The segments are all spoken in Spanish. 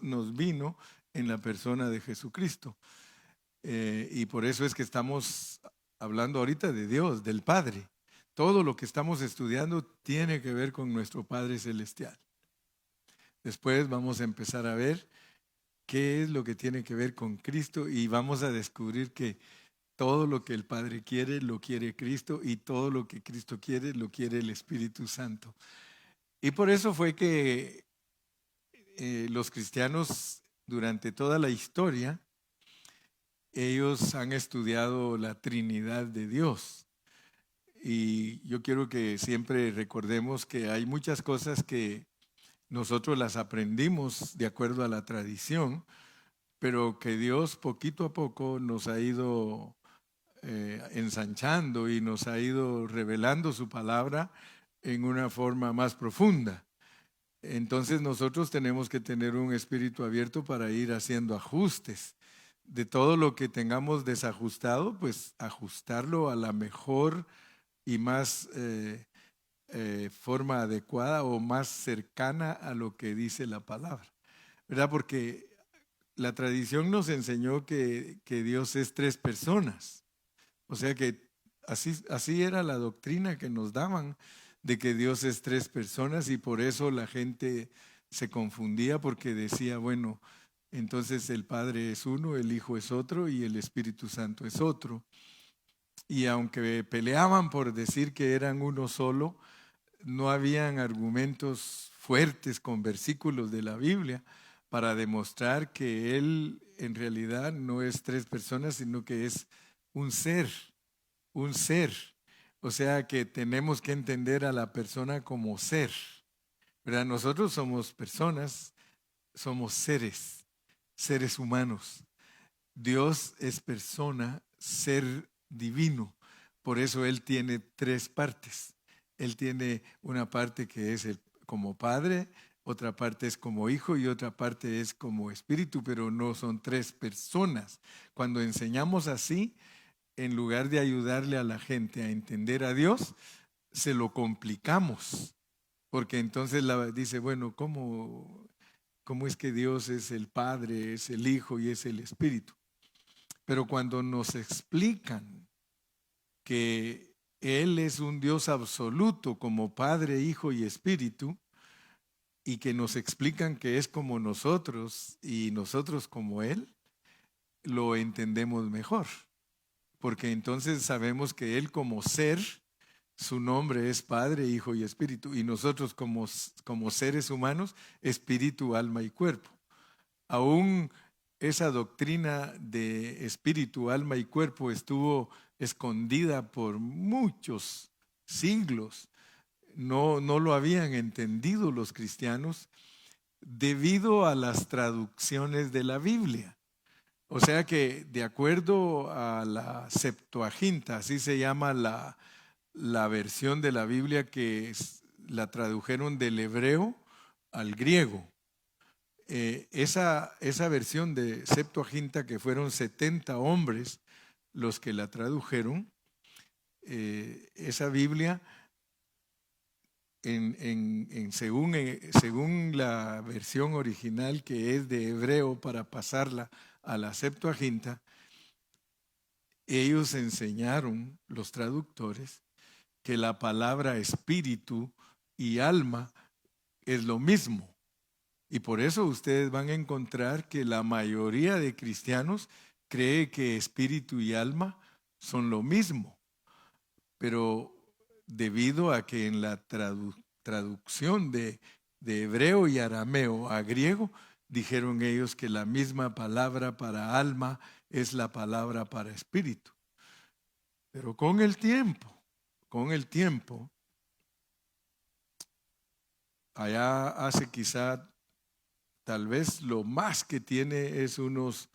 nos vino en la persona de Jesucristo. Y por eso es que estamos hablando ahorita de Dios, del Padre. Todo lo que estamos estudiando tiene que ver con nuestro Padre Celestial. Después vamos a empezar a ver qué es lo que tiene que ver con Cristo y vamos a descubrir que todo lo que el Padre quiere, lo quiere Cristo, y todo lo que Cristo quiere, lo quiere el Espíritu Santo. Y por eso fue que los cristianos durante toda la historia, ellos han estudiado la Trinidad de Dios. Y yo quiero que siempre recordemos que hay muchas cosas que nosotros las aprendimos de acuerdo a la tradición, pero que Dios poquito a poco nos ha ido ensanchando y nos ha ido revelando su palabra en una forma más profunda. Entonces nosotros tenemos que tener un espíritu abierto para ir haciendo ajustes. De todo lo que tengamos desajustado, pues ajustarlo a la mejor y más forma adecuada o más cercana a lo que dice la palabra, ¿verdad? Porque la tradición nos enseñó que Dios es tres personas. O sea que así era la doctrina que nos daban, de que Dios es tres personas, y por eso la gente se confundía porque decía, bueno, entonces el Padre es uno, el Hijo es otro y el Espíritu Santo es otro. Y aunque peleaban por decir que eran uno solo, no habían argumentos fuertes con versículos de la Biblia para demostrar que Él en realidad no es tres personas, sino que es un ser, un ser. O sea que tenemos que entender a la persona como ser, ¿verdad? Nosotros somos personas, somos seres, seres humanos. Dios es persona, ser divino. Por eso Él tiene tres partes. Él tiene una parte que es como Padre, otra parte es como Hijo y otra parte es como Espíritu, pero no son tres personas. Cuando enseñamos así, en lugar de ayudarle a la gente a entender a Dios, se lo complicamos. Porque entonces dice, bueno, ¿cómo es que Dios es el Padre, es el Hijo y es el Espíritu? Pero cuando nos explican que Él es un Dios absoluto como Padre, Hijo y Espíritu, y que nos explican que es como nosotros y nosotros como Él, lo entendemos mejor. Porque entonces sabemos que Él como ser, su nombre es Padre, Hijo y Espíritu, y nosotros como seres humanos, espíritu, alma y cuerpo. Aún esa doctrina de espíritu, alma y cuerpo estuvo escondida por muchos siglos. No lo habían entendido los cristianos debido a las traducciones de la Biblia. O sea que de acuerdo a la Septuaginta, así se llama la versión de la Biblia que la tradujeron del hebreo al griego. Esa versión de Septuaginta, que fueron 70 hombres los que la tradujeron, esa Biblia, según la versión original, que es de hebreo para pasarla a la Septuaginta, ellos enseñaron, los traductores, que la palabra espíritu y alma es lo mismo. Y por eso ustedes van a encontrar que la mayoría de cristianos cree que espíritu y alma son lo mismo. Pero debido a que en la traducción de hebreo y arameo a griego, dijeron ellos que la misma palabra para alma es la palabra para espíritu. Pero con el tiempo, allá hace quizá, tal vez lo más que tiene es unos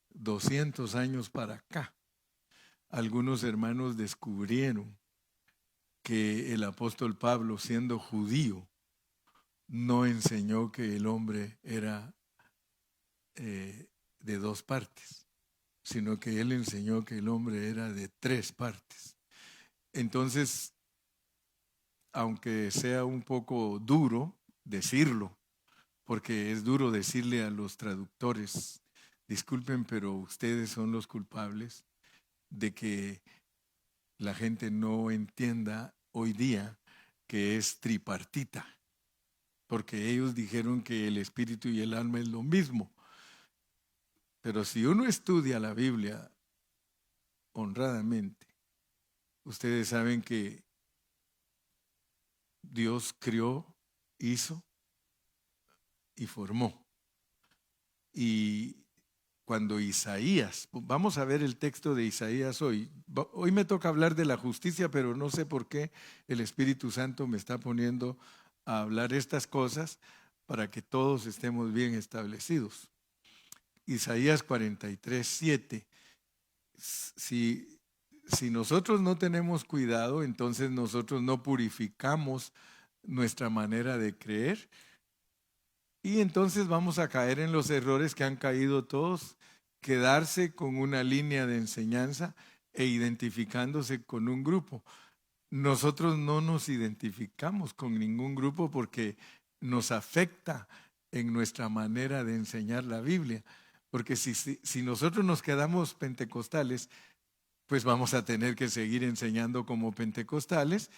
200 años para acá, algunos hermanos descubrieron que el apóstol Pablo, siendo judío, no enseñó que el hombre era de dos partes, sino que él enseñó que el hombre era de tres partes. Entonces, aunque sea un poco duro decirlo, porque es duro decirle a los traductores, disculpen, pero ustedes son los culpables de que la gente no entienda hoy día que es tripartita, porque ellos dijeron que el espíritu y el alma es lo mismo. Pero si uno estudia la Biblia honradamente, ustedes saben que Dios crió, hizo y formó. Y cuando Isaías, vamos a ver el texto de Isaías hoy. Hoy me toca hablar de la justicia, pero no sé por qué el Espíritu Santo me está poniendo a hablar estas cosas para que todos estemos bien establecidos. Isaías 43:7. Si nosotros no tenemos cuidado, entonces nosotros no purificamos nuestra manera de creer y entonces vamos a caer en los errores que han caído todos, quedarse con una línea de enseñanza e identificándose con un grupo. Nosotros no nos identificamos con ningún grupo porque nos afecta en nuestra manera de enseñar la Biblia. Porque si nosotros nos quedamos pentecostales, pues vamos a tener que seguir enseñando como pentecostales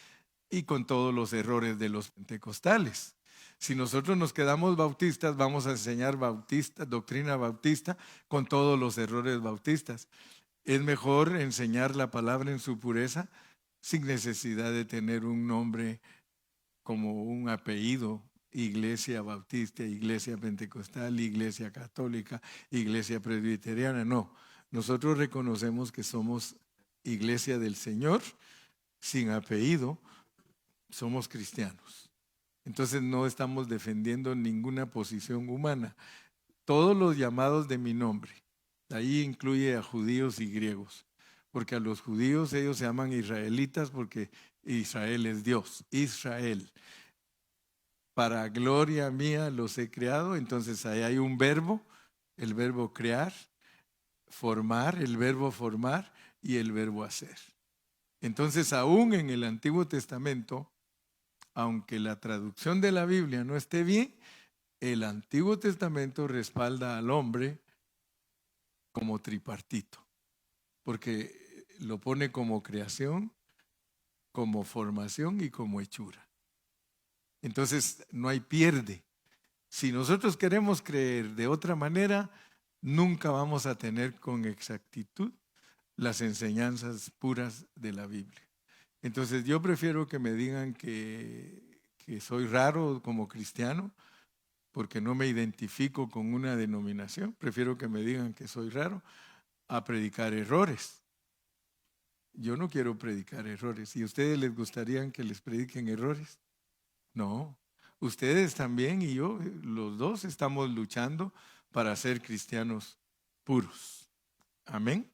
y con todos los errores de los pentecostales. Si nosotros nos quedamos bautistas, vamos a enseñar doctrina bautista con todos los errores bautistas. Es mejor enseñar la palabra en su pureza sin necesidad de tener un nombre como un apellido, iglesia bautista, iglesia pentecostal, iglesia católica, iglesia presbiteriana. No, nosotros reconocemos que somos iglesia del Señor, sin apellido, somos cristianos. Entonces no estamos defendiendo ninguna posición humana. Todos los llamados de mi nombre, ahí incluye a judíos y griegos, porque a los judíos ellos se llaman israelitas porque Israel es Dios, Israel. Para gloria mía los he creado, entonces ahí hay un verbo, el verbo crear, formar, el verbo formar y el verbo hacer. Entonces aún en el Antiguo Testamento, aunque la traducción de la Biblia no esté bien, el Antiguo Testamento respalda al hombre como tripartito, porque lo pone como creación, como formación y como hechura. Entonces no hay pierde. Si nosotros queremos creer de otra manera, nunca vamos a tener con exactitud las enseñanzas puras de la Biblia. Entonces yo prefiero que me digan que soy raro como cristiano, porque no me identifico con una denominación. Prefiero que me digan que soy raro a predicar errores. Yo no quiero predicar errores. ¿Y a ustedes les gustaría que les prediquen errores? No. Ustedes también y yo, los dos estamos luchando para ser cristianos puros. Amén.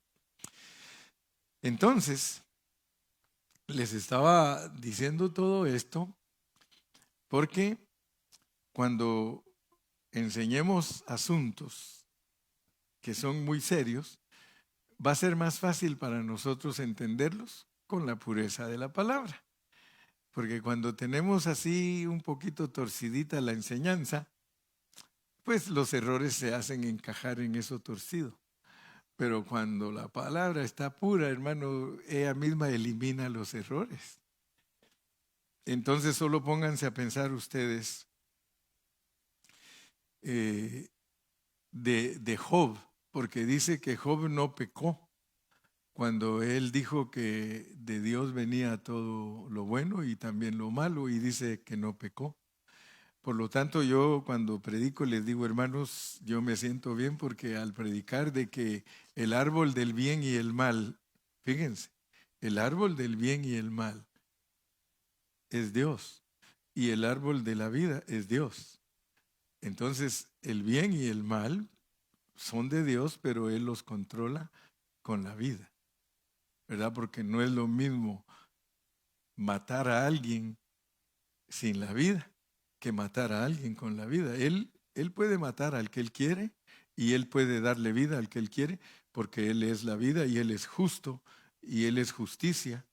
Entonces, les estaba diciendo todo esto porque cuando enseñemos asuntos que son muy serios, va a ser más fácil para nosotros entenderlos con la pureza de la palabra. Porque cuando tenemos así un poquito torcidita la enseñanza, pues los errores se hacen encajar en eso torcido. Pero cuando la palabra está pura, hermano, ella misma elimina los errores. Entonces solo pónganse a pensar ustedes de Job, porque dice que Job no pecó cuando él dijo que de Dios venía todo lo bueno y también lo malo, y dice que no pecó. Por lo tanto, yo cuando predico les digo, hermanos, yo me siento bien porque al predicar de que el árbol del bien y el mal, fíjense, el árbol del bien y el mal es Dios y el árbol de la vida es Dios. Entonces, el bien y el mal son de Dios, pero Él los controla con la vida, ¿verdad? Porque no es lo mismo matar a alguien sin la vida que matar a alguien con la vida. Él puede matar al que Él quiere y Él puede darle vida al que Él quiere porque Él es la vida y Él es justo y Él es justicia.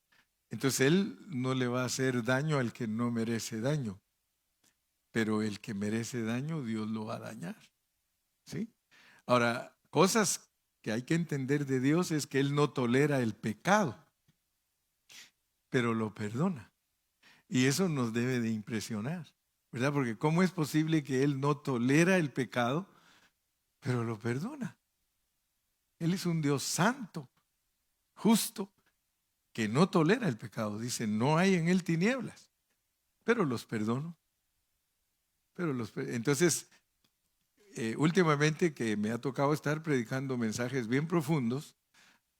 Entonces Él no le va a hacer daño al que no merece daño. pero el que merece daño, Dios lo va a dañar. ¿Sí? Ahora, cosas que hay que entender de Dios es que Él no tolera el pecado, pero lo perdona. Y eso nos debe de impresionar, ¿verdad? Porque ¿cómo es posible que Él no tolera el pecado, pero lo perdona? Él es un Dios santo, justo, que no tolera el pecado. Dice, no hay en Él tinieblas, pero los perdono. Entonces, últimamente que me ha tocado estar predicando mensajes bien profundos,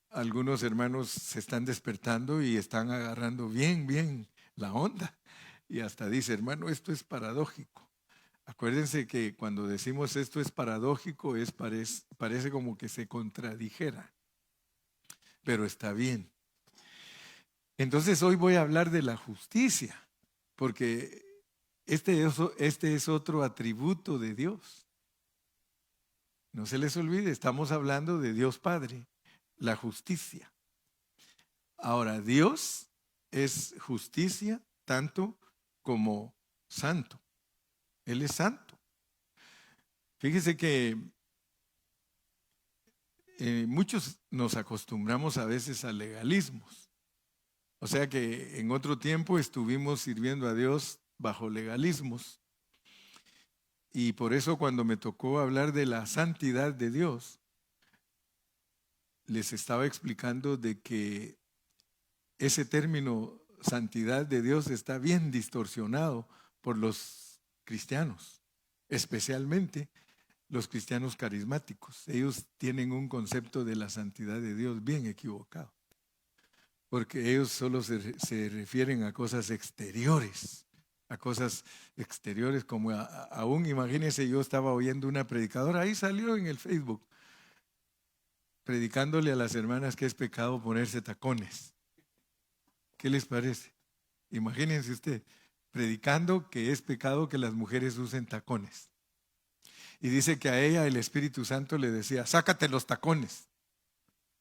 algunos hermanos se están despertando y están agarrando bien la onda. Y hasta dice, hermano, esto es paradójico. Acuérdense que cuando decimos esto es paradójico, parece como que se contradijera, pero está bien. Entonces hoy voy a hablar de la justicia, porque este es otro atributo de Dios. No se les olvide, estamos hablando de Dios Padre, la justicia. Ahora, Dios es justicia tanto como santo. Él es santo. Fíjese que muchos nos acostumbramos a veces a legalismos. O sea que en otro tiempo estuvimos sirviendo a Dios bajo legalismos. Y por eso cuando me tocó hablar de la santidad de Dios, les estaba explicando de que ese término santidad de Dios está bien distorsionado por los cristianos, especialmente los cristianos carismáticos. Ellos tienen un concepto de la santidad de Dios bien equivocado, porque ellos solo se refieren a cosas exteriores, como aún imagínense, yo estaba oyendo una predicadora, ahí salió en el Facebook, predicándole a las hermanas que es pecado ponerse tacones. ¿Qué les parece? Imagínense usted, predicando que es pecado que las mujeres usen tacones. Y dice que a ella el Espíritu Santo le decía, sácate los tacones.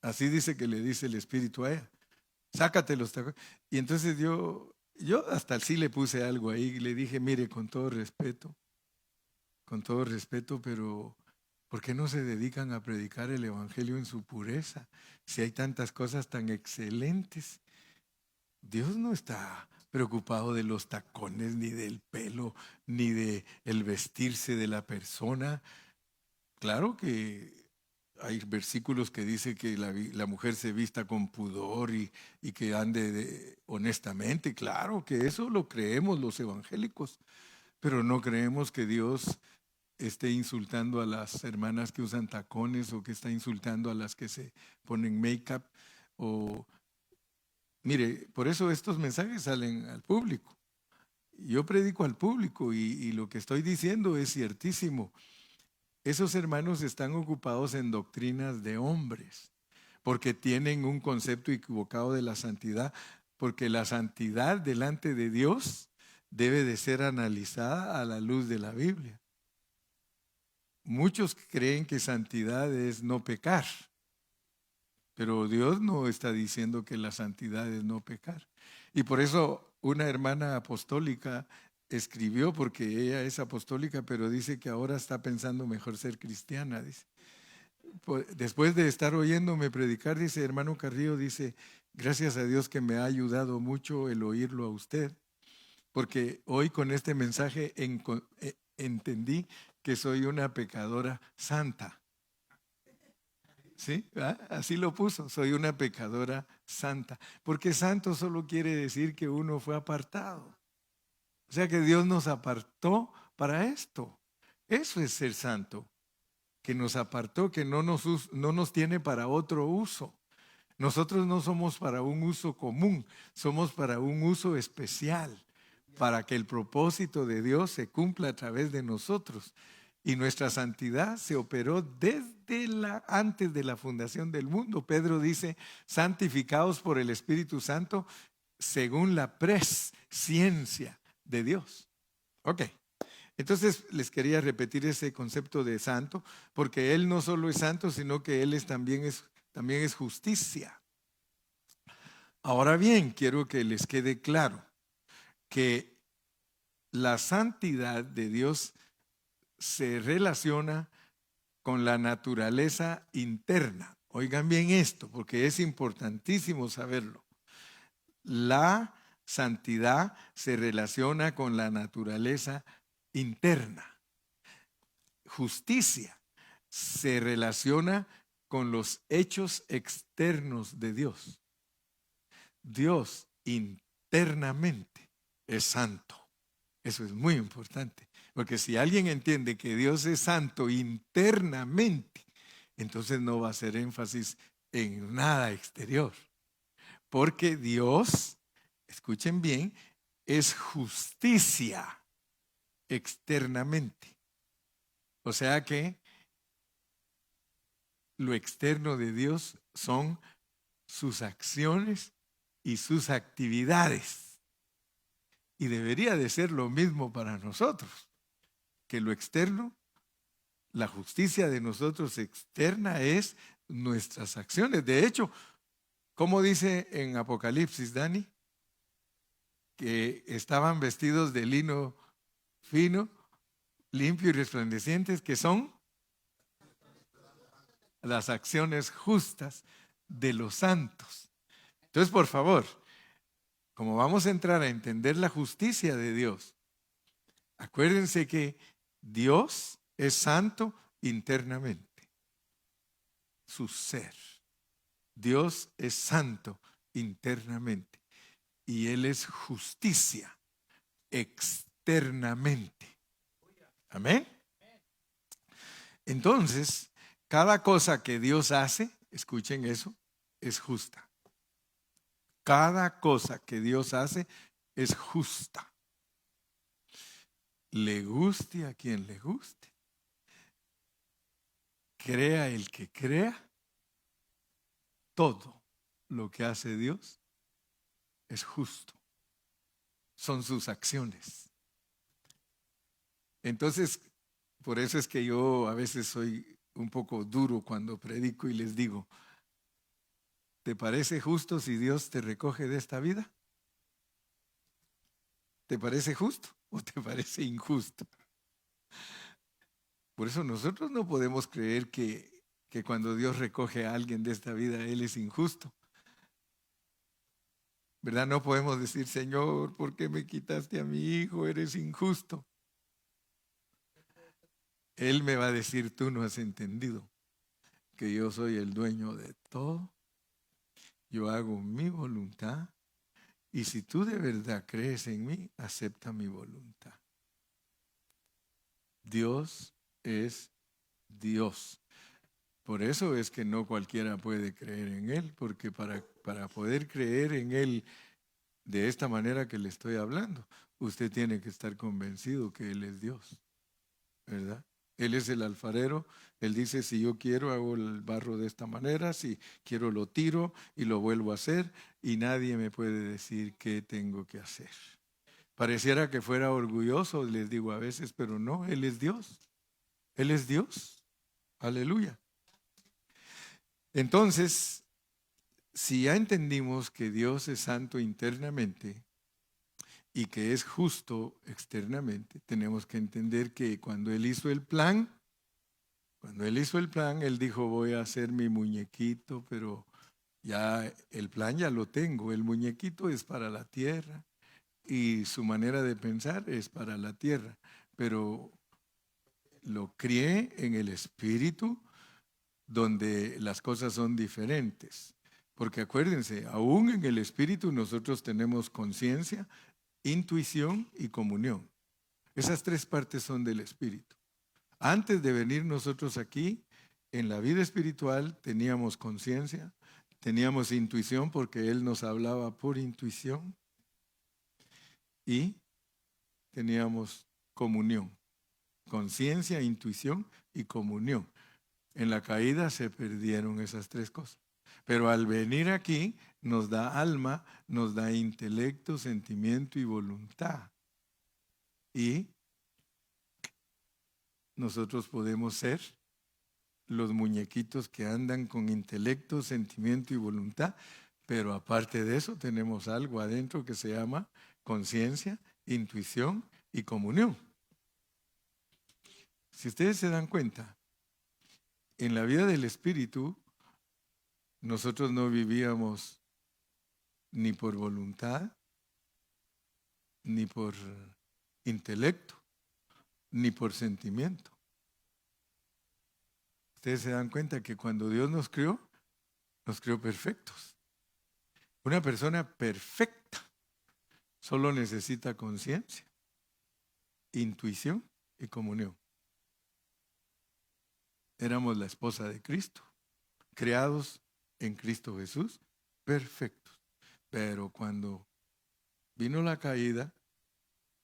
Así dice que le dice el Espíritu a ella, sácate los tacones. Y entonces yo hasta sí le puse algo ahí y le dije, mire, con todo respeto, pero ¿por qué no se dedican a predicar el Evangelio en su pureza? Si hay tantas cosas tan excelentes. Dios no está preocupado de los tacones, ni del pelo, ni de el vestirse de la persona. Claro que hay versículos que dicen que la mujer se vista con pudor y que ande honestamente. Claro que eso lo creemos los evangélicos, pero no creemos que Dios esté insultando a las hermanas que usan tacones o que está insultando a las que se ponen make-up o... Mire, por eso estos mensajes salen al público. Yo predico al público y lo que estoy diciendo es ciertísimo. Esos hermanos están ocupados en doctrinas de hombres, porque tienen un concepto equivocado de la santidad, porque la santidad delante de Dios debe de ser analizada a la luz de la Biblia. Muchos creen que santidad es no pecar. Pero Dios no está diciendo que la santidad es no pecar. Y por eso una hermana apostólica escribió, porque ella es apostólica, pero dice que ahora está pensando mejor ser cristiana. Dice. Después de estar oyéndome predicar, dice hermano Carrillo, dice, gracias a Dios que me ha ayudado mucho el oírlo a usted, porque hoy con este mensaje entendí que soy una pecadora santa. ¿Sí? ¿Ah? Así lo puso, soy una pecadora santa. Porque santo solo quiere decir que uno fue apartado. O sea que Dios nos apartó para esto. Eso es ser santo. Que nos apartó, que no nos tiene para otro uso. Nosotros no somos para un uso común, somos para un uso especial, para que el propósito de Dios se cumpla a través de nosotros. Y nuestra santidad se operó antes de la fundación del mundo. Pedro dice, santificados por el Espíritu Santo según la presciencia de Dios. Ok, entonces les quería repetir ese concepto de santo, porque Él no solo es santo, sino que Él también es justicia. Ahora bien, quiero que les quede claro que la santidad de Dios se relaciona con la naturaleza interna. Oigan bien esto, porque es importantísimo saberlo. La santidad se relaciona con la naturaleza interna. Justicia se relaciona con los hechos externos de Dios. Dios internamente es santo. Eso es muy importante, porque si alguien entiende que Dios es santo internamente, entonces no va a hacer énfasis en nada exterior, porque Dios, escuchen bien, es justicia externamente. O sea que lo externo de Dios son sus acciones y sus actividades. Y debería de ser lo mismo para nosotros, que lo externo, la justicia de nosotros externa es nuestras acciones. De hecho, como dice en Apocalipsis, Dani, que estaban vestidos de lino fino, limpio y resplandecientes, que son las acciones justas de los santos. Entonces, por favor, como vamos a entrar a entender la justicia de Dios, acuérdense que Dios es santo internamente, su ser. Dios es santo internamente y Él es justicia externamente. Amén. Entonces, cada cosa que Dios hace, escuchen eso, es justa. Cada cosa que Dios hace es justa. Le guste a quien le guste. Crea el que crea. Todo lo que hace Dios es justo. Son sus acciones. Entonces, por eso es que yo a veces soy un poco duro cuando predico y les digo, ¿te parece justo si Dios te recoge de esta vida? ¿Te parece justo o te parece injusto? Por eso nosotros no podemos creer que cuando Dios recoge a alguien de esta vida, Él es injusto. ¿Verdad? No podemos decir, Señor, ¿por qué me quitaste a mi hijo? Eres injusto. Él me va a decir, tú no has entendido que yo soy el dueño de todo. Yo hago mi voluntad. Y si tú de verdad crees en mí, acepta mi voluntad. Dios es Dios. Por eso es que no cualquiera puede creer en Él, porque para poder creer en Él de esta manera que le estoy hablando, usted tiene que estar convencido que Él es Dios, ¿verdad? Él es el alfarero. Él dice, si yo quiero, hago el barro de esta manera, si quiero lo tiro y lo vuelvo a hacer, y nadie me puede decir qué tengo que hacer. Pareciera que fuera orgulloso, les digo a veces, pero no, Él es Dios. Él es Dios. Aleluya. Entonces, si ya entendimos que Dios es santo internamente y que es justo externamente, tenemos que entender que cuando Él hizo el plan, Él dijo, voy a hacer mi muñequito, pero ya el plan ya lo tengo. El muñequito es para la tierra y su manera de pensar es para la tierra, pero lo crié en el espíritu donde las cosas son diferentes. Porque acuérdense, aún en el espíritu nosotros tenemos conciencia, intuición y comunión. Esas tres partes son del espíritu. Antes de venir nosotros aquí, en la vida espiritual teníamos conciencia, teníamos intuición porque Él nos hablaba por intuición y teníamos comunión. Conciencia, intuición y comunión. En la caída se perdieron esas tres cosas. Pero al venir aquí nos da alma, nos da intelecto, sentimiento y voluntad. Y nosotros podemos ser los muñequitos que andan con intelecto, sentimiento y voluntad, pero aparte de eso tenemos algo adentro que se llama conciencia, intuición y comunión. Si ustedes se dan cuenta, en la vida del Espíritu, nosotros no vivíamos ni por voluntad, ni por intelecto, ni por sentimiento. Ustedes se dan cuenta que cuando Dios nos creó perfectos. Una persona perfecta solo necesita conciencia, intuición y comunión. Éramos la esposa de Cristo, creados en Cristo Jesús, perfectos. Pero cuando vino la caída,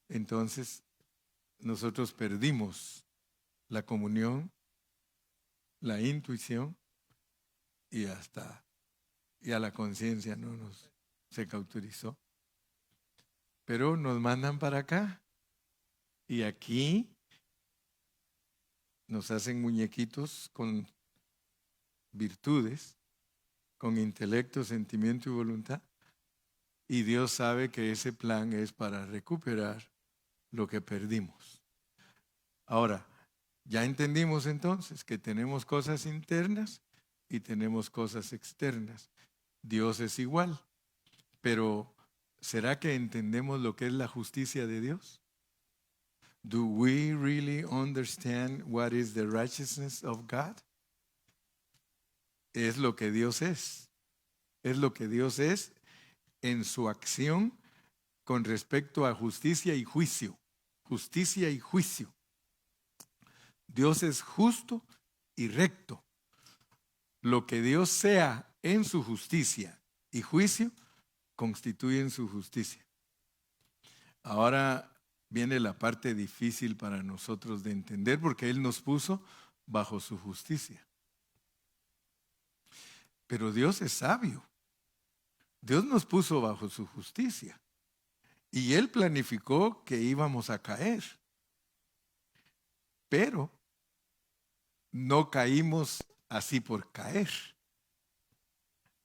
entonces nosotros perdimos la comunión, la intuición y hasta ya la conciencia no nos se cauterizó. Pero nos mandan para acá y aquí nos hacen muñequitos con virtudes, con intelecto, sentimiento y voluntad. Y Dios sabe que ese plan es para recuperar lo que perdimos. Ahora, ya entendimos entonces que tenemos cosas internas y tenemos cosas externas. Dios es igual, pero ¿será que entendemos lo que es la justicia de Dios? Do we really understand what is the righteousness of God? Es lo que Dios es. Es lo que Dios es en su acción con respecto a justicia y juicio. Justicia y juicio. Dios es justo y recto. Lo que Dios sea en su justicia y juicio constituyen su justicia. Ahora viene la parte difícil para nosotros de entender porque Él nos puso bajo su justicia. Pero Dios es sabio. Dios nos puso bajo su justicia. Y Él planificó que íbamos a caer. Pero no caímos así por caer,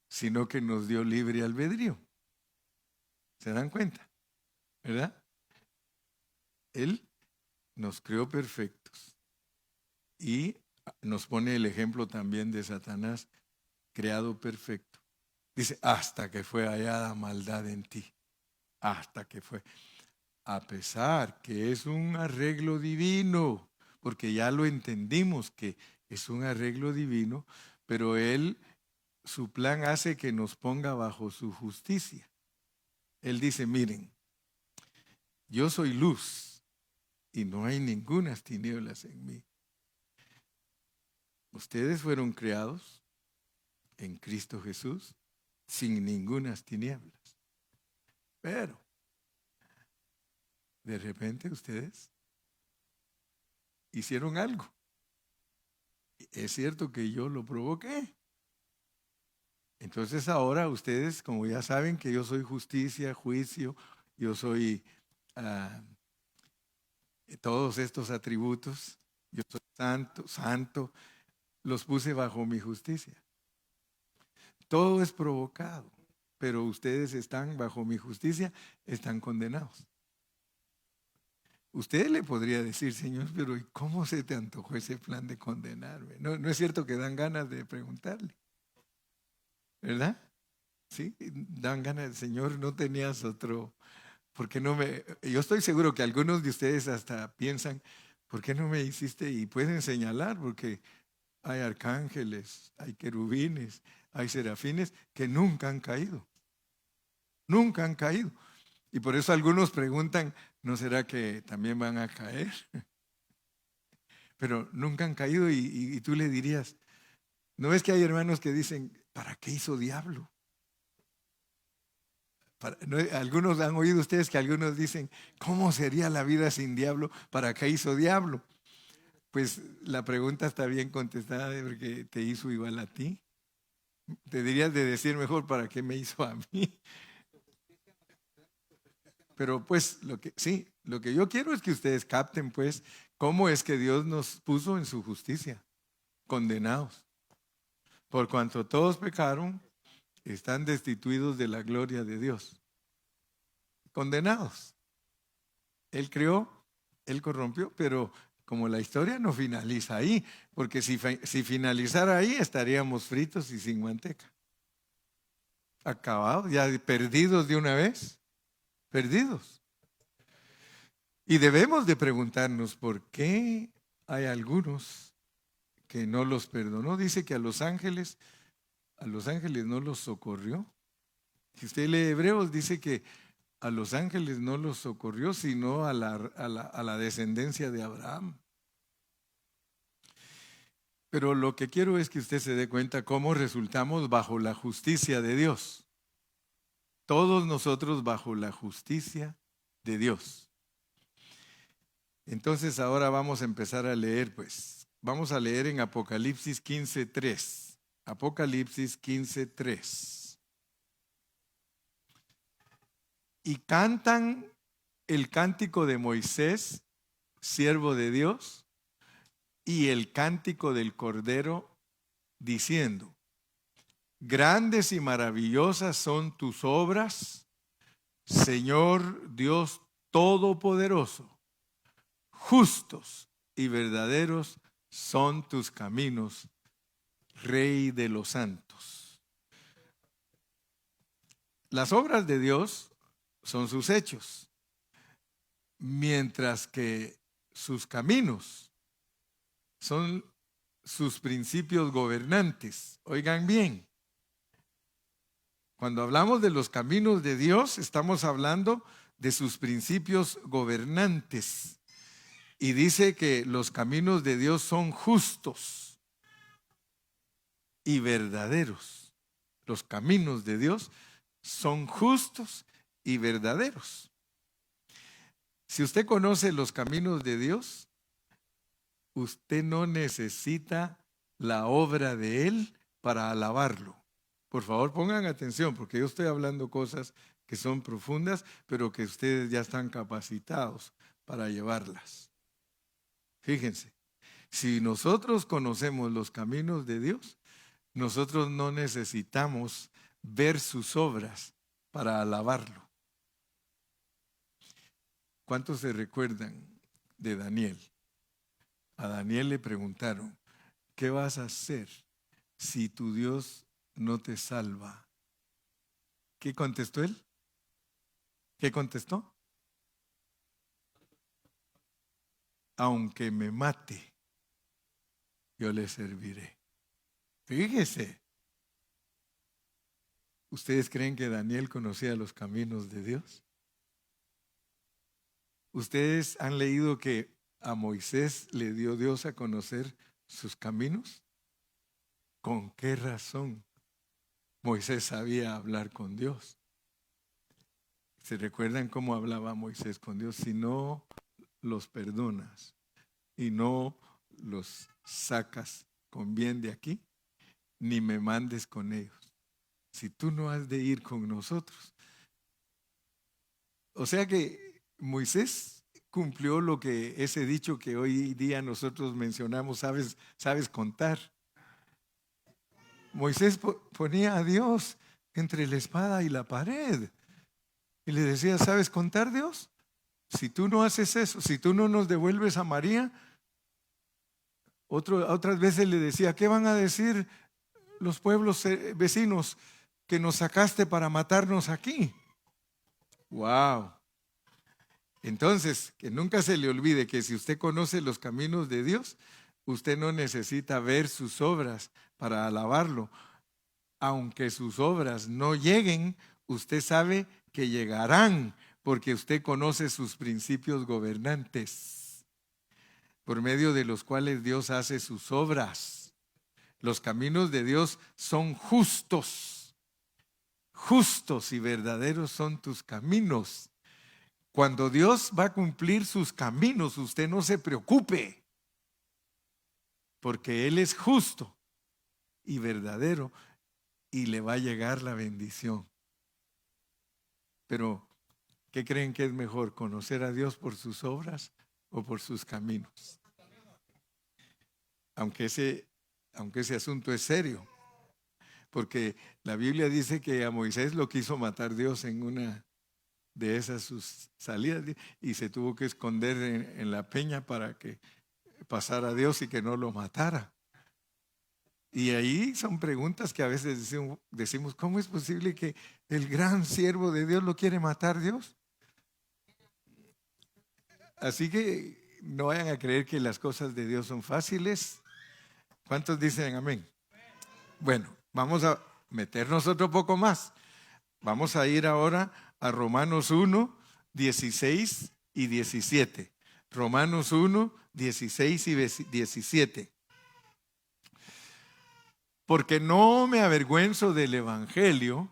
sino que nos dio libre albedrío. ¿Se dan cuenta? ¿Verdad? Él nos creó perfectos y nos pone el ejemplo también de Satanás, creado perfecto. Dice, hasta que fue hallada maldad en ti, hasta que fue. A pesar que es un arreglo divino, porque ya lo entendimos que es un arreglo divino, pero Él, su plan hace que nos ponga bajo su justicia. Él dice, miren, yo soy luz y no hay ninguna tinieblas en mí. Ustedes fueron creados en Cristo Jesús sin ninguna tinieblas. Pero de repente ustedes hicieron algo. Es cierto que yo lo provoqué. Entonces ahora ustedes, como ya saben que yo soy justicia, juicio, yo soy todos estos atributos, yo soy santo, santo, los puse bajo mi justicia. Todo es provocado, pero ustedes están bajo mi justicia, están condenados. Usted le podría decir, Señor, pero ¿y cómo se te antojó ese plan de condenarme? No es cierto que dan ganas de preguntarle, ¿verdad? Sí, dan ganas, Señor, no tenías otro, ¿por qué no me? Yo estoy seguro que algunos de ustedes hasta piensan, ¿por qué no me hiciste? Y pueden señalar, porque hay arcángeles, hay querubines, hay serafines que nunca han caído. Nunca han caído. Y por eso algunos preguntan, ¿no será que también van a caer? Pero nunca han caído y tú le dirías, ¿no ves que hay hermanos que dicen, ¿para qué hizo diablo? Algunos han oído ustedes que algunos dicen, ¿cómo sería la vida sin diablo? ¿Para qué hizo diablo? Pues la pregunta está bien contestada porque te hizo igual a ti. Te dirías de decir mejor, ¿para qué me hizo a mí? Pero pues lo que yo quiero es que ustedes capten pues cómo es que Dios nos puso en su justicia, condenados. Por cuanto todos pecaron, están destituidos de la gloria de Dios. Condenados. Él creó, Él corrompió, pero como la historia no finaliza ahí, porque si finalizara ahí estaríamos fritos y sin manteca. Acabados, ya perdidos de una vez, perdidos. Y debemos de preguntarnos por qué hay algunos que no los perdonó. Dice que a los ángeles no los socorrió. Si usted lee Hebreos, dice que a los ángeles no los socorrió, sino a la descendencia de Abraham. Pero lo que quiero es que usted se dé cuenta cómo resultamos bajo la justicia de Dios. Todos nosotros bajo la justicia de Dios. Entonces ahora vamos a empezar a leer, pues. Vamos a leer en Apocalipsis 15:3. Apocalipsis 15:3. Y cantan el cántico de Moisés, siervo de Dios, y el cántico del Cordero, diciendo: grandes y maravillosas son tus obras, Señor Dios Todopoderoso. Justos y verdaderos son tus caminos, Rey de los santos. Las obras de Dios son sus hechos, mientras que sus caminos son sus principios gobernantes. Oigan bien, cuando hablamos de los caminos de Dios, estamos hablando de sus principios gobernantes. Y dice que los caminos de Dios son justos y verdaderos. Los caminos de Dios son justos y verdaderos. Si usted conoce los caminos de Dios, usted no necesita la obra de Él para alabarlo. Por favor, pongan atención, porque yo estoy hablando cosas que son profundas, pero que ustedes ya están capacitados para llevarlas. Fíjense, si nosotros conocemos los caminos de Dios, nosotros no necesitamos ver sus obras para alabarlo. ¿Cuántos se recuerdan de Daniel? A Daniel le preguntaron: ¿qué vas a hacer si tu Dios no te salva? ¿Qué contestó él? ¿Qué contestó? Aunque me mate, yo le serviré. Fíjese. ¿Ustedes creen que Daniel conocía los caminos de Dios? ¿Ustedes han leído que a Moisés le dio Dios a conocer sus caminos? ¿Con qué razón Moisés sabía hablar con Dios? ¿Se recuerdan cómo hablaba Moisés con Dios? Si no los perdonas y no los sacas con bien de aquí, ni me mandes con ellos. Si tú no has de ir con nosotros. O sea que Moisés cumplió lo que ese dicho que hoy día nosotros mencionamos, sabes contar. Moisés ponía a Dios entre la espada y la pared y le decía: ¿sabes contar, Dios? Si tú no haces eso, si tú no nos devuelves a María. Otras veces le decía: ¿qué van a decir los pueblos vecinos que nos sacaste para matarnos aquí? ¡Wow! Entonces, que nunca se le olvide que si usted conoce los caminos de Dios, usted no necesita ver sus obras para alabarlo. Aunque sus obras no lleguen, usted sabe que llegarán, porque usted conoce sus principios gobernantes, por medio de los cuales Dios hace sus obras. Los caminos de Dios son justos. Justos y verdaderos son tus caminos. Cuando Dios va a cumplir sus caminos, usted no se preocupe, porque Él es justo y verdadero y le va a llegar la bendición. Pero, ¿qué creen que es mejor? ¿Conocer a Dios por sus obras o por sus caminos? Aunque ese asunto es serio, porque la Biblia dice que a Moisés lo quiso matar Dios en una de esas sus salidas y se tuvo que esconder en la peña para que pasara Dios y que no lo matara. Y ahí son preguntas que a veces decimos, ¿cómo es posible que el gran siervo de Dios lo quiere matar Dios? Así que no vayan a creer que las cosas de Dios son fáciles. ¿Cuántos dicen amén? Bueno, vamos a meternos otro poco más. Vamos a ir ahora a Romanos 1, 16 y 17. Romanos 1, 16 y 17. Porque no me avergüenzo del Evangelio,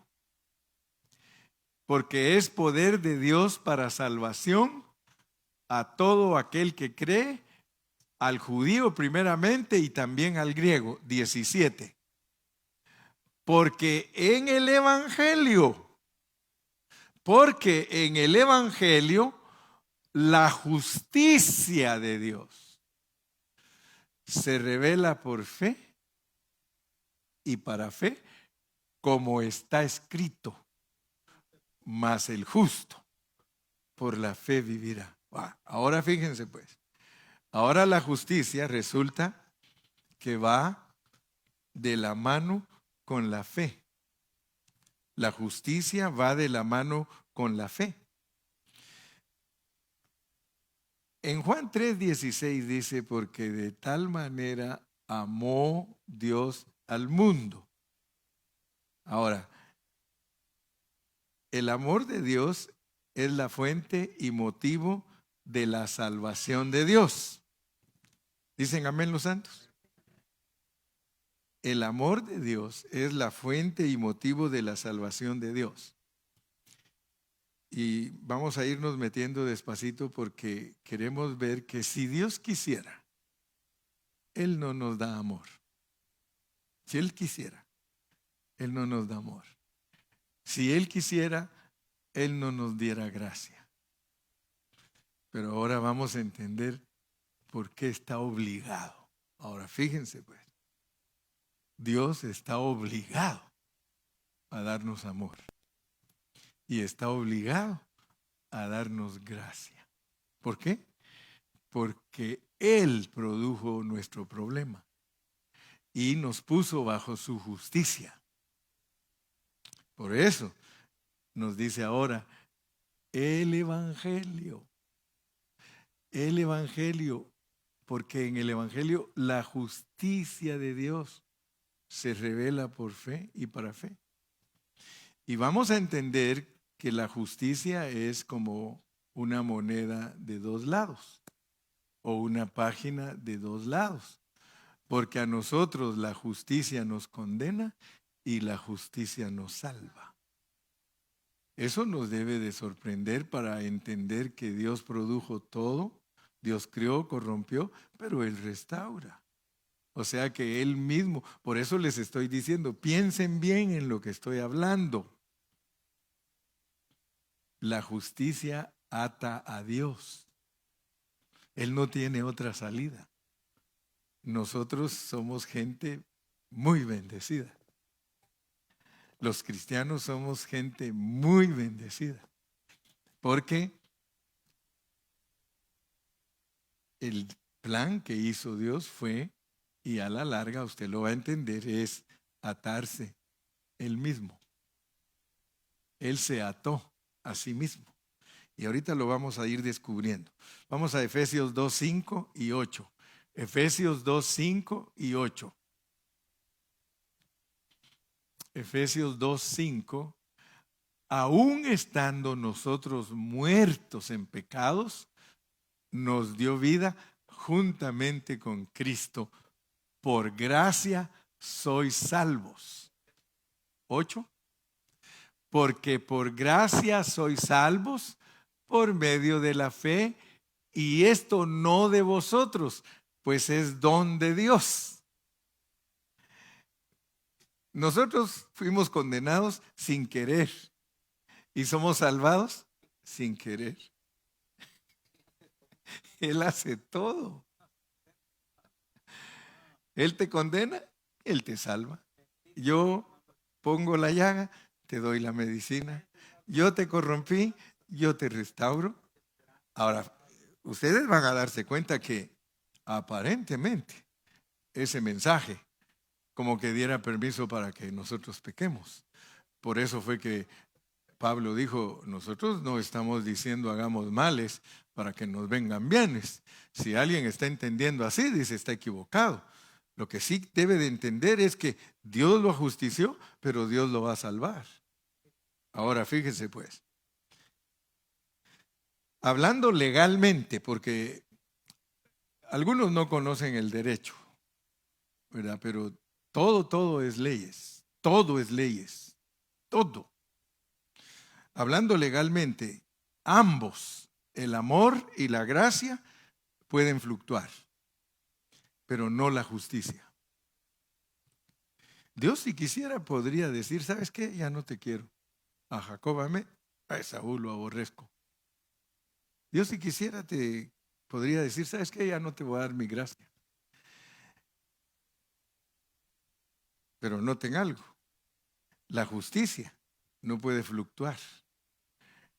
porque es poder de Dios para salvación a todo aquel que cree, al judío primeramente y también al griego. 17. Porque en el Evangelio, la justicia de Dios se revela por fe y para fe, como está escrito, mas el justo por la fe vivirá. Ahora fíjense pues, ahora la justicia resulta que va de la mano con la fe. La justicia va de la mano con la fe. En Juan 3:16 dice, porque de tal manera amó Dios al mundo. Ahora, el amor de Dios es la fuente y motivo de la salvación de Dios. ¿Dicen amén los santos? El amor de Dios es la fuente y motivo de la salvación de Dios. Y vamos a irnos metiendo despacito porque queremos ver que si Dios quisiera, Él no nos da amor. Si Él quisiera, Él no nos da amor. Si Él quisiera, Él no nos diera gracia. Pero ahora vamos a entender por qué está obligado. Ahora fíjense pues, Dios está obligado a darnos amor. Y está obligado a darnos gracia. ¿Por qué? Porque Él produjo nuestro problema y nos puso bajo su justicia. Por eso nos dice ahora, el Evangelio, porque en el Evangelio la justicia de Dios se revela por fe y para fe. Y vamos a entender que la justicia es como una moneda de dos lados o una página de dos lados, porque a nosotros la justicia nos condena y la justicia nos salva. Eso nos debe de sorprender para entender que Dios produjo todo, Dios creó, corrompió, pero Él restaura. O sea que Él mismo, por eso les estoy diciendo, piensen bien en lo que estoy hablando. La justicia ata a Dios. Él no tiene otra salida. Nosotros somos gente muy bendecida. Los cristianos somos gente muy bendecida. Porque el plan que hizo Dios fue, y a la larga usted lo va a entender, es atarse Él mismo. Él se ató a sí mismo. Y ahorita lo vamos a ir descubriendo. Vamos a Efesios 2:5 y 8. Efesios 2:5 y 8. Efesios 2:5. Aún estando nosotros muertos en pecados, nos dio vida juntamente con Cristo. Por gracia sois salvos. 8. Porque por gracia sois salvos por medio de la fe, y esto no de vosotros, pues es don de Dios. Nosotros fuimos condenados sin querer y somos salvados sin querer. Él hace todo. Él te condena, Él te salva. Yo pongo la llaga, te doy la medicina. Yo te corrompí, yo te restauro. Ahora, ustedes van a darse cuenta que aparentemente ese mensaje como que diera permiso para que nosotros pequemos. Por eso fue que Pablo dijo, nosotros no estamos diciendo hagamos males para que nos vengan bienes. Si alguien está entendiendo así, dice, está equivocado. Lo que sí debe de entender es que Dios lo ajustició, pero Dios lo va a salvar. Ahora fíjese pues, hablando legalmente, porque algunos no conocen el derecho, ¿verdad? Pero todo es leyes, todo es leyes, todo. Hablando legalmente, ambos, el amor y la gracia, pueden fluctuar, pero no la justicia. Dios, si quisiera, podría decir, ¿sabes qué? Ya no te quiero. A Jacob amé, a Esaú lo aborrezco. Dios, si quisiera, te podría decir, ¿sabes qué? Ya no te voy a dar mi gracia. Pero noten algo, la justicia no puede fluctuar.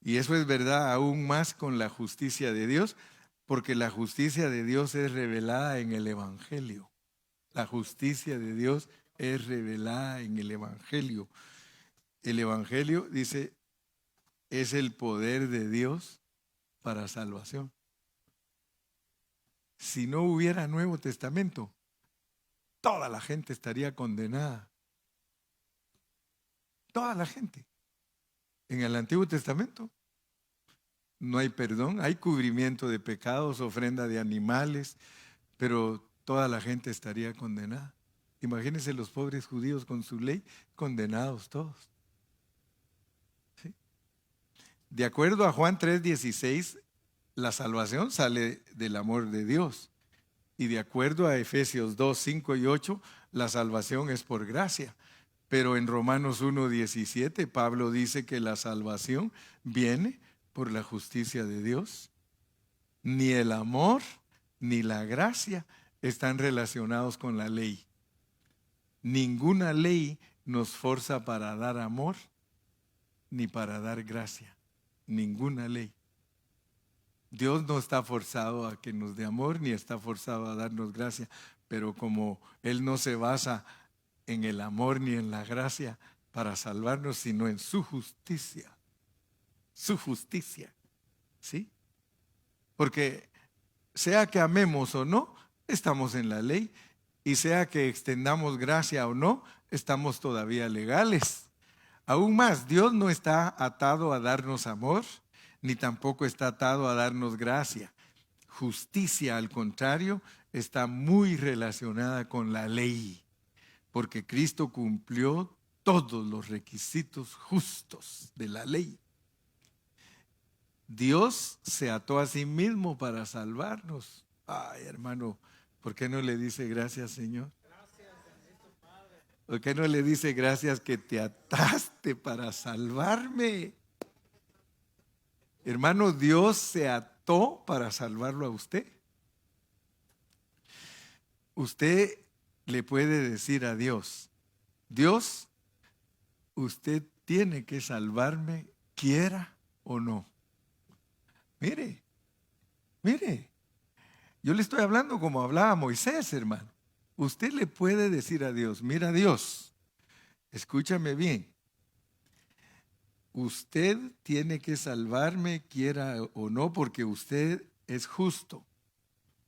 Y eso es verdad aún más con la justicia de Dios, porque la justicia de Dios es revelada en el Evangelio. La justicia de Dios es revelada en el Evangelio. El Evangelio, dice, es el poder de Dios para salvación. Si no hubiera Nuevo Testamento, toda la gente estaría condenada. Toda la gente. En el Antiguo Testamento no hay perdón, hay cubrimiento de pecados, ofrenda de animales, pero toda la gente estaría condenada. Imagínense los pobres judíos con su ley, condenados todos. ¿Sí? De acuerdo a Juan 3:16, la salvación sale del amor de Dios. Y de acuerdo a Efesios 2:5 y 8, la salvación es por gracia. Pero en Romanos 1:17, Pablo dice que la salvación viene por la justicia de Dios. Ni el amor ni la gracia están relacionados con la ley. Ninguna ley nos forza para dar amor ni para dar gracia. Ninguna ley. Dios no está forzado a que nos dé amor ni está forzado a darnos gracia, pero como Él no se basa en el amor ni en la gracia para salvarnos, sino en su justicia. Su justicia. ¿Sí? Porque sea que amemos o no, estamos en la ley. Y sea que extendamos gracia o no, estamos todavía legales. Aún más, Dios no está atado a darnos amor, ni tampoco está atado a darnos gracia. Justicia, al contrario, está muy relacionada con la ley, porque Cristo cumplió todos los requisitos justos de la ley. Dios se ató a sí mismo para salvarnos. Ay, hermano, ¿por qué no le dice gracias, Señor? ¿Por qué no le dice gracias que te ataste para salvarme? Hermano, Dios se ató para salvarlo a usted. Usted le puede decir a Dios, Dios, usted tiene que salvarme, quiera o no. Mire, mire, yo le estoy hablando como hablaba Moisés, hermano. Usted le puede decir a Dios, mira Dios, escúchame bien. Usted tiene que salvarme, quiera o no, porque usted es justo.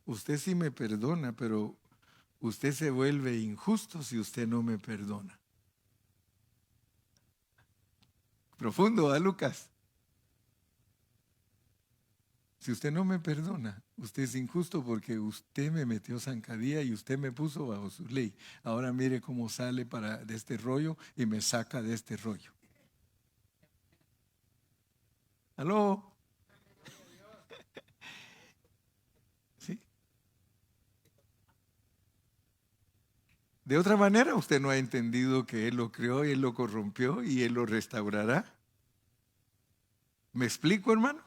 Usted sí me perdona, pero usted se vuelve injusto si usted no me perdona. Profundo, ¿ah, Lucas? Si usted no me perdona, usted es injusto porque usted me metió zancadilla y usted me puso bajo su ley. Ahora mire cómo sale de este rollo y me saca de este rollo. ¿Aló? ¿Sí? De otra manera, usted no ha entendido que Él lo creó y Él lo corrompió y Él lo restaurará. ¿Me explico, hermano?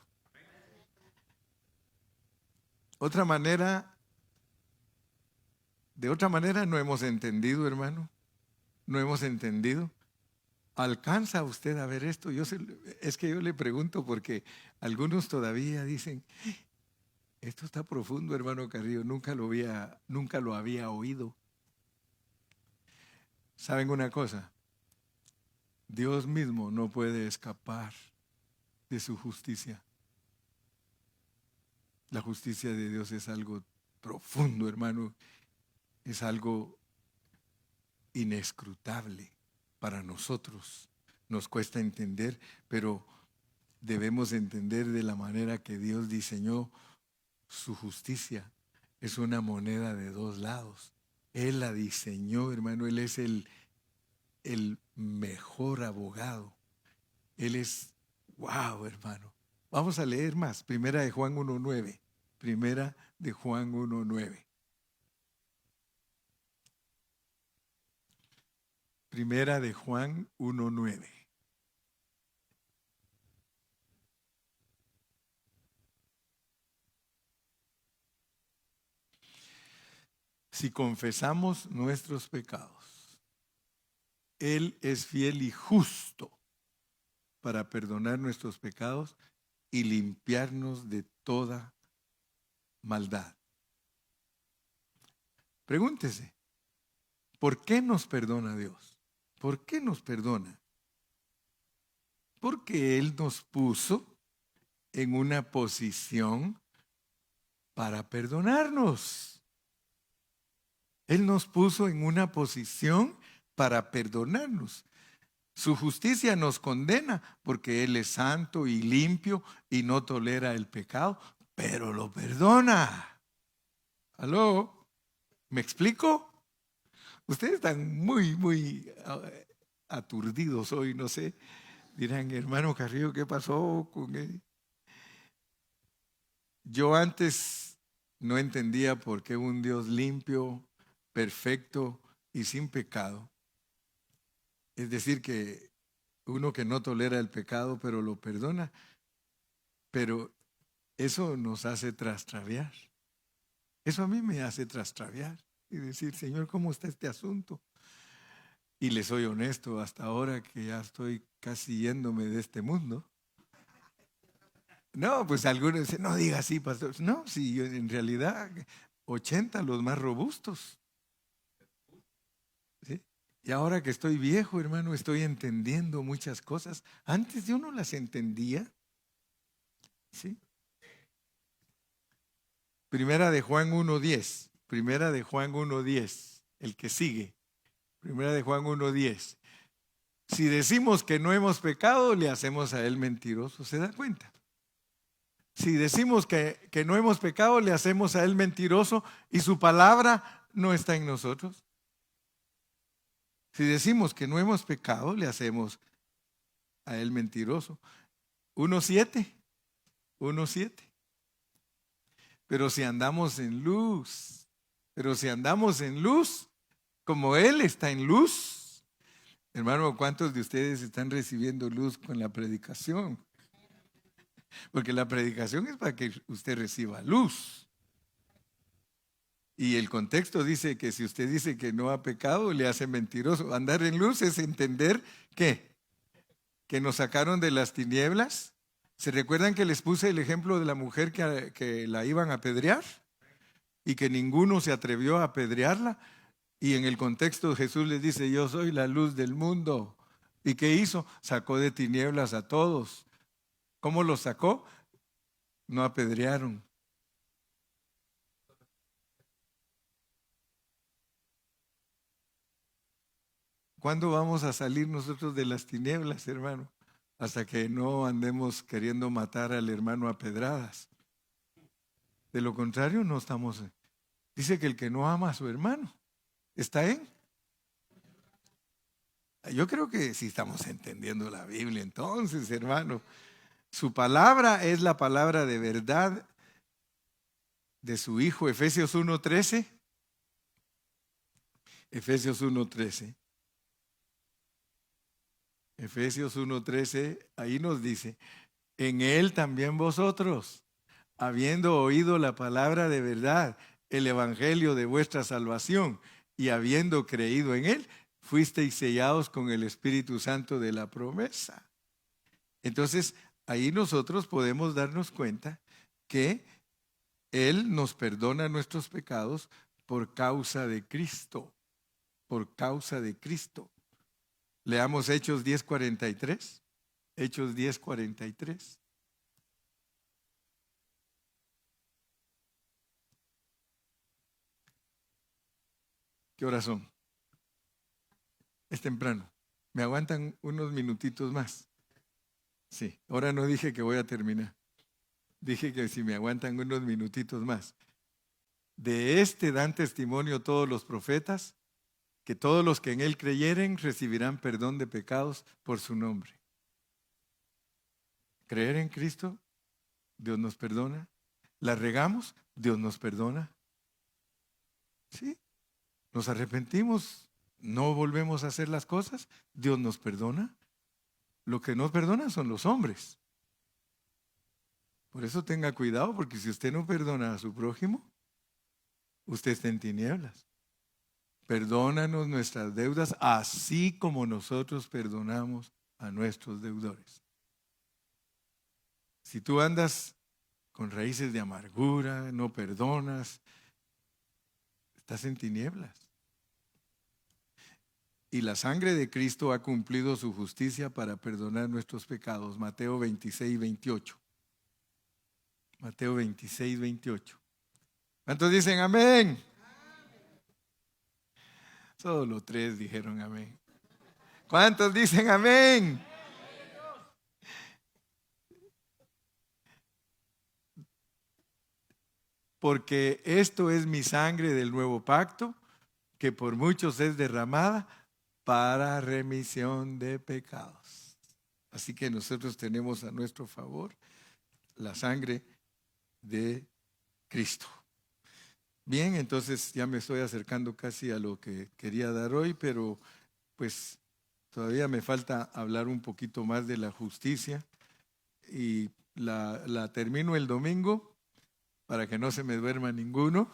De otra manera no hemos entendido, hermano. No hemos entendido. ¿Alcanza usted a ver esto? Es que yo le pregunto porque algunos todavía dicen, esto está profundo, hermano Carrillo, nunca lo había oído. ¿Saben una cosa? Dios mismo no puede escapar de su justicia. La justicia de Dios es algo profundo, hermano. Es algo inescrutable para nosotros. Nos cuesta entender, pero debemos entender de la manera que Dios diseñó su justicia. Es una moneda de dos lados. Él la diseñó, hermano. Él es el mejor abogado. Él es, wow, hermano. Vamos a leer más. Primera de Juan 1:9. Primera de Juan 1:9. Primera de Juan 1:9. Si confesamos nuestros pecados, Él es fiel y justo para perdonar nuestros pecados y limpiarnos de toda maldad. Pregúntese, ¿por qué nos perdona Dios? ¿Por qué nos perdona? Porque Él nos puso en una posición para perdonarnos. Él nos puso en una posición para perdonarnos. Su justicia nos condena porque Él es santo y limpio y no tolera el pecado, pero lo perdona. ¿Aló? ¿Me explico? Ustedes están muy aturdidos hoy, no sé. Dirán, hermano Carrillo, ¿qué pasó con él? Yo antes no entendía por qué un Dios limpio, perfecto y sin pecado, es decir, que uno que no tolera el pecado pero lo perdona, pero eso nos hace trastraviar. Eso a mí me hace trastraviar y decir, Señor, ¿cómo está este asunto? Y le soy honesto, hasta ahora que ya estoy casi yéndome de este mundo. No, pues algunos dicen, no diga así, pastor. No, sí, yo en realidad 80 los más robustos. ¿Sí? Y ahora que estoy viejo, hermano, estoy entendiendo muchas cosas. Antes yo no las entendía. ¿Sí? Primera de Juan 1:10. Primera de Juan 1:10. El que sigue. Primera de Juan 1:10. Si decimos que no hemos pecado, le hacemos a él mentiroso. ¿Se da cuenta? Si decimos que no hemos pecado, le hacemos a él mentiroso y su palabra no está en nosotros. Si decimos que no hemos pecado, le hacemos a él mentiroso. 1:7. 1:7. Pero si andamos en luz, como Él está en luz, hermano, ¿cuántos de ustedes están recibiendo luz con la predicación? Porque la predicación es para que usted reciba luz. Y el contexto dice que si usted dice que no ha pecado, le hace mentiroso. Andar en luz es entender que nos sacaron de las tinieblas. ¿Se recuerdan que les puse el ejemplo de la mujer que la iban a apedrear? Y que ninguno se atrevió a apedrearla. Y en el contexto Jesús les dice, yo soy la luz del mundo. ¿Y qué hizo? Sacó de tinieblas a todos. ¿Cómo los sacó? No apedrearon. ¿Cuándo vamos a salir nosotros de las tinieblas, hermano? Hasta que no andemos queriendo matar al hermano a pedradas. De lo contrario, no estamos. Dice que el que no ama a su hermano está en. Yo creo que sí estamos entendiendo la Biblia entonces, hermano. Su palabra es la palabra de verdad de su Hijo. Efesios 1:13. Efesios 1:13. Efesios 1:13, ahí nos dice, en Él también vosotros, habiendo oído la palabra de verdad, el evangelio de vuestra salvación, y habiendo creído en Él, fuisteis sellados con el Espíritu Santo de la promesa. Entonces, ahí nosotros podemos darnos cuenta que Él nos perdona nuestros pecados por causa de Cristo, por causa de Cristo. Leamos Hechos 10:43. Hechos 10:43. ¿Qué horas son? Es temprano. ¿Me aguantan unos minutitos más? Sí, ahora no dije que voy a terminar. Dije que si me aguantan unos minutitos más. De este dan testimonio todos los profetas, que todos los que en él creyeren recibirán perdón de pecados por su nombre. Creer en Cristo, Dios nos perdona. ¿La regamos? Dios nos perdona. ¿Sí? Nos arrepentimos, no volvemos a hacer las cosas, Dios nos perdona. Lo que nos perdona son los hombres. Por eso tenga cuidado, porque si usted no perdona a su prójimo, usted está en tinieblas. Perdónanos nuestras deudas, así como nosotros perdonamos a nuestros deudores. Si tú andas con raíces de amargura, no perdonas, estás en tinieblas. Y la sangre de Cristo ha cumplido su justicia para perdonar nuestros pecados. Mateo 26:28. Mateo 26:28. ¿Cuántos dicen amén? Solo 3 dijeron amén. ¿Cuántos dicen amén? Porque esto es mi sangre del nuevo pacto, que por muchos es derramada para remisión de pecados. Así que nosotros tenemos a nuestro favor la sangre de Cristo. Bien, entonces ya me estoy acercando casi a lo que quería dar hoy, pero pues todavía me falta hablar un poquito más de la justicia y la termino el domingo para que no se me duerma ninguno.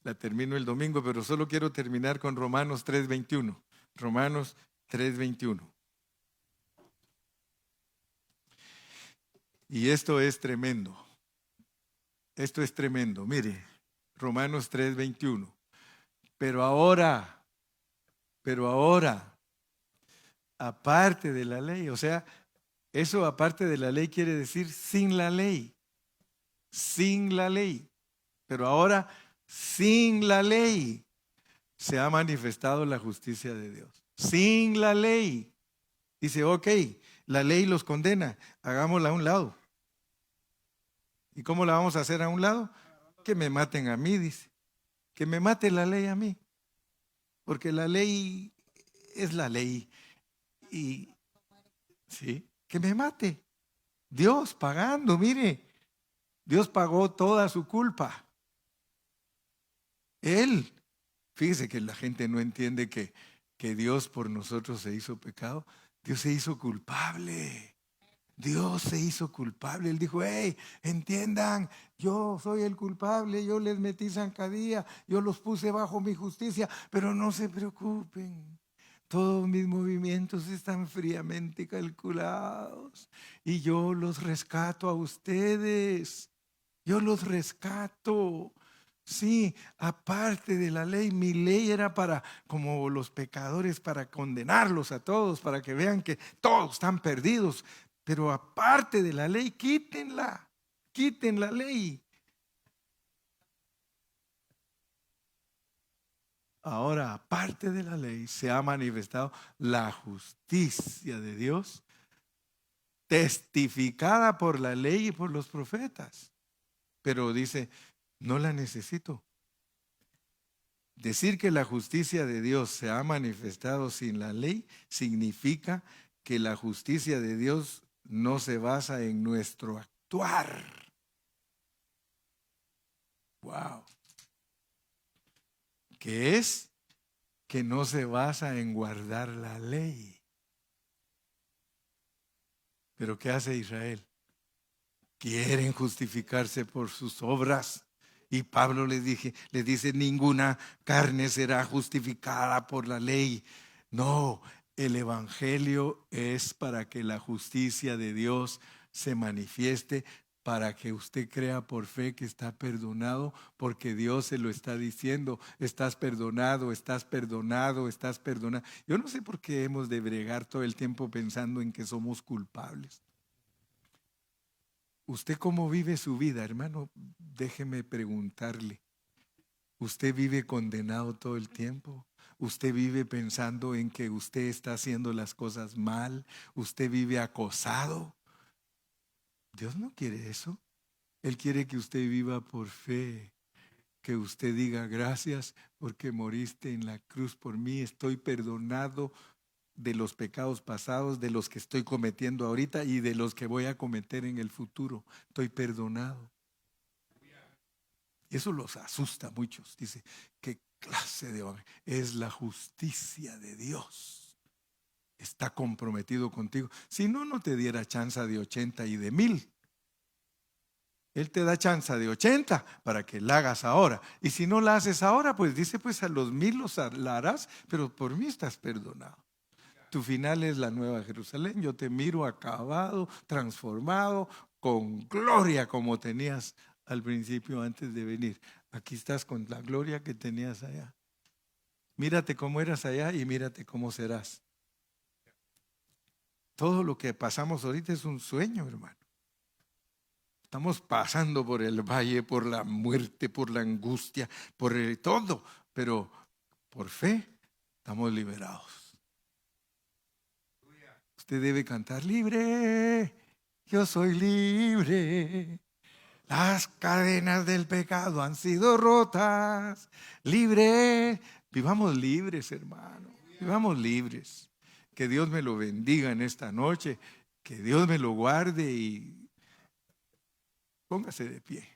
La termino el domingo, pero solo quiero terminar con Romanos 3:21. Romanos 3:21. Y esto es tremendo. Esto es tremendo. Mire, Romanos 3:21. Pero ahora, aparte de la ley, o sea, eso aparte de la ley quiere decir sin la ley. Sin la ley. Pero ahora, sin la ley, se ha manifestado la justicia de Dios. Sin la ley. Dice, ok, la ley los condena, hagámosla a un lado. ¿Y cómo la vamos a hacer a un lado? Que me maten a mí, dice. Que me mate la ley a mí. Porque la ley es la ley. Y, sí, que me mate. Dios pagando, mire. Dios pagó toda su culpa. Él. Fíjese que la gente no entiende que Dios por nosotros se hizo pecado. Dios se hizo culpable. Dios se hizo culpable. Él dijo, hey, entiendan, yo soy el culpable, yo les metí zancadilla, yo los puse bajo mi justicia, pero no se preocupen. Todos mis movimientos están fríamente calculados y yo los rescato a ustedes. Yo los rescato. Sí, aparte de la ley, mi ley era para, como los pecadores, para condenarlos a todos, para que vean que todos están perdidos. Pero aparte de la ley, quítenla, quiten la ley. Ahora, aparte de la ley, se ha manifestado la justicia de Dios, testificada por la ley y por los profetas. Pero dice, no la necesito. Decir que la justicia de Dios se ha manifestado sin la ley significa que la justicia de Dios no se basa en nuestro actuar. Wow. Que es que no se basa en guardar la ley. Pero ¿qué hace Israel? Quieren justificarse por sus obras. Y Pablo les dice, ninguna carne será justificada por la ley. No, el evangelio es para que la justicia de Dios se manifieste, para que usted crea por fe que está perdonado, porque Dios se lo está diciendo: estás perdonado, estás perdonado, estás perdonado. Yo no sé por qué hemos de bregar todo el tiempo pensando en que somos culpables. ¿Usted cómo vive su vida, hermano? Déjeme preguntarle. ¿Usted vive condenado todo el tiempo? ¿Usted vive pensando en que usted está haciendo las cosas mal? ¿Usted vive acosado? Dios no quiere eso. Él quiere que usted viva por fe, que usted diga: gracias porque moriste en la cruz por mí, estoy perdonado de los pecados pasados, de los que estoy cometiendo ahorita y de los que voy a cometer en el futuro. Estoy perdonado. Y eso los asusta a muchos. Dice: ¿qué clase de hombre? Es la justicia de Dios. Está comprometido contigo. Si no, no te diera chance de 80 y de 1000. Él te da chance de 80 para que la hagas ahora. Y si no la haces ahora, pues dice: pues a los 1000 la harás, pero por mí estás perdonado. Tu final es la nueva Jerusalén. Yo te miro acabado, transformado, con gloria como tenías al principio antes de venir. Aquí estás con la gloria que tenías allá. Mírate cómo eras allá y mírate cómo serás. Todo lo que pasamos ahorita es un sueño, hermano. Estamos pasando por el valle, por la muerte, por la angustia, por todo, pero por fe estamos liberados. Usted debe cantar: libre, yo soy libre. Las cadenas del pecado han sido rotas. Libre, vivamos libres, hermano. Vivamos libres. Que Dios me lo bendiga en esta noche. Que Dios me lo guarde y póngase de pie.